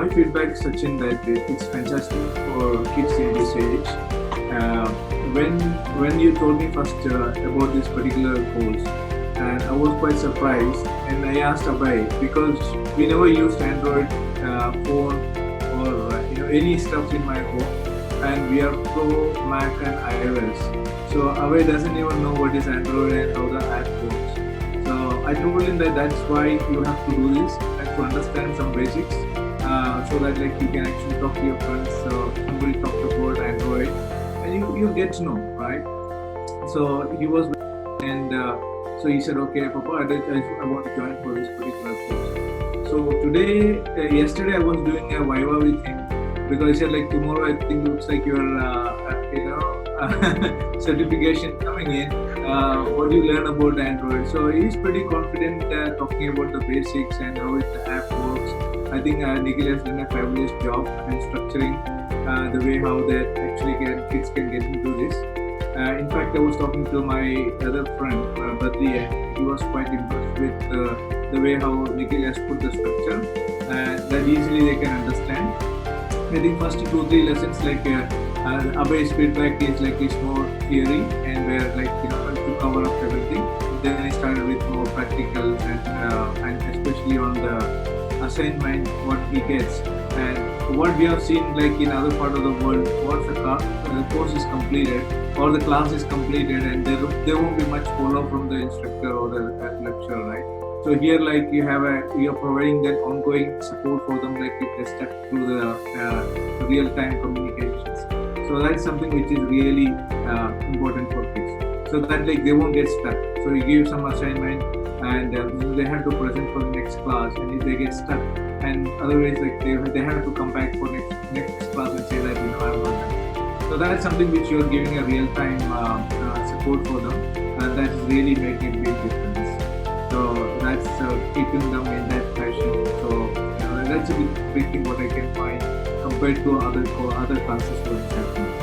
my feedback, Sachin, that it's fantastic for kids in this age. Uh, when when you told me first about this particular course, and I was quite surprised, and I asked Abhay because we never used Android phone or any stuff in my home, and we are pro Mac and iOS. So Abhay doesn't even know what is Android and how the app works. So I told him that that's why you have to do this and to understand some basics, so that like you can actually talk to your friends. So somebody talked about Android, and you get to know, right? So he was, and so he said, okay, Papa, I want to join for this particular course. So today, yesterday, I was doing a Viva with him because he said like tomorrow I think looks like your certification coming in. What do you learn about Android? So he's pretty confident talking about the basics and how the app works. I think Nikhil has done a fabulous job in structuring the way how that actually kids can get into this. In fact, I was talking to my other friend, Badri, and he was quite impressed with the way how Nikhil has put the structure, and that easily they can understand. I think first 2-3 lessons like Abhay's feedback is like it's more theory and where to cover up everything. Then I started with more practical and especially on the assignment what he gets and what we have seen like in other part of the world. Once the course is completed or the class is completed, and there won't be much follow from the instructor or the lecturer, right? So here, like you are providing that ongoing support for them, like if they step through the real-time communications. So that's something which is really important for kids, so that like they won't get stuck. So you give some assignment, and they have to present for the next class, and if they get stuck, and otherwise like they have to come back for next class and say that I'm not done. So that's something which you are giving a real-time support for them, and that's really making a big difference. So that's keeping them in that fashion. So that's a big thing what I can find compared to other classes what is happening.